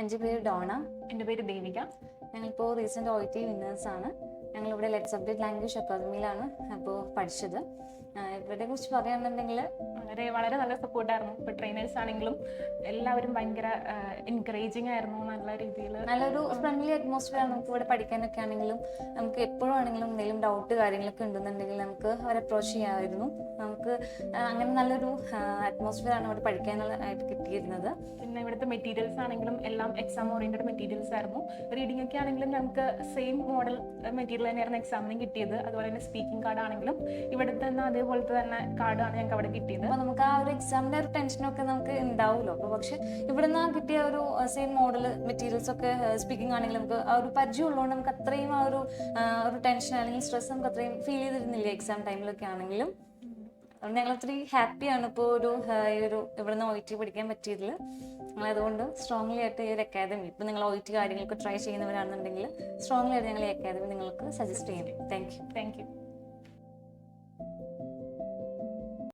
എൻ്റെ പേര് ഡോണ. എൻ്റെ പേര് ദേവിക. ഞങ്ങളിപ്പോൾ റീസെൻ്റ് OET വിന്നേഴ്സാണ്. ഞങ്ങളിവിടെ ലെറ്റ് സബ്ജക്ട് ലാംഗ്വേജ് അക്കാദമിയിലാണ് അപ്പോൾ പഠിച്ചത്. ഇവരെ കുറിച്ച് പറയുകയാണെന്നുണ്ടെങ്കിൽ വളരെ നല്ല സപ്പോർട്ടായിരുന്നു. ഇപ്പോൾ ട്രെയിനേഴ്സ് ആണെങ്കിലും എല്ലാവരും ഭയങ്കര എൻകറേജിങ് ആയിരുന്നു. നല്ല രീതിയിൽ നല്ലൊരു ഫ്രണ്ട്ലി അറ്റ്മോസ്ഫിയർ ആണ്. നമുക്ക് ഇവിടെ പഠിക്കാനൊക്കെ ആണെങ്കിലും നമുക്ക് എപ്പോഴും ആണെങ്കിലും എന്തെങ്കിലും ഡൗട്ട് കാര്യങ്ങളൊക്കെ ഉണ്ടെന്നുണ്ടെങ്കിൽ നമുക്ക് അവരെ അപ്രോച്ച് ചെയ്യാമായിരുന്നു. നമുക്ക് അങ്ങനെ നല്ലൊരു അറ്റ്മോസ്ഫിയർ ആണ് ഇവിടെ പഠിക്കാനായിട്ട് കിട്ടിയിരുന്നത്. പിന്നെ ഇവിടുത്തെ മെറ്റീരിയൽസ് ആണെങ്കിലും എല്ലാം എക്സാം ഓറിയൻറ്റഡ് മെറ്റീരിയൽസ് ആയിരുന്നു. റീഡിംഗ് ഒക്കെ ആണെങ്കിലും ഞങ്ങൾക്ക് സെയിം മോഡൽ മെറ്റീരിയൽ തന്നെയായിരുന്നു എക്സാമിന് കിട്ടിയത്. അതുപോലെ തന്നെ സ്പീക്കിംഗ് കാർഡ് ആണെങ്കിലും ഇവിടുത്തെ തന്നെ അതേപോലത്തെ തന്നെ കാർഡാണ് ഞങ്ങൾക്ക് അവിടെ കിട്ടിയത്. അപ്പോൾ നമുക്ക് ആ ഒരു എക്സാമിൻ്റെ ഒരു ടെൻഷനൊക്കെ നമുക്ക് ഉണ്ടാവുമല്ലോ. അപ്പോൾ പക്ഷേ ഇവിടെ നിന്ന് കിട്ടിയ ഒരു സെയിം മോഡൽ മെറ്റീരിയൽസ് ഒക്കെ സ്പീക്കിംഗ് ആണെങ്കിലും നമുക്ക് ആ ഒരു പരിചയം ഉള്ളതുകൊണ്ട് നമുക്ക് അത്രയും ആ ഒരു ടെൻഷൻ അല്ലെങ്കിൽ സ്ട്രെസ് നമുക്ക് അത്രയും ഫീൽ ചെയ്തിരുന്നില്ല എക്സാം ടൈമിലൊക്കെ ആണെങ്കിലും. അതുകൊണ്ട് ഞങ്ങൾ ഒത്തിരി ഹാപ്പിയാണ് ഇപ്പോൾ ഇവിടെ നിന്ന് OET പഠിക്കാൻ പറ്റിയതിൽ. ഞങ്ങളതുകൊണ്ട് സ്ട്രോങ്ലി ആയിട്ട് ഈ ഒരു അക്കാദമി, ഇപ്പോൾ നിങ്ങൾ OET കാര്യങ്ങളൊക്കെ ട്രൈ ചെയ്യുന്നവരാണെന്നുണ്ടെങ്കിൽ സ്ട്രോങ്ലി ആയിട്ട് ഞങ്ങൾ ഈ അക്കാദമി നിങ്ങൾക്ക് സജസ്റ്റ് ചെയ്യും. Thank you.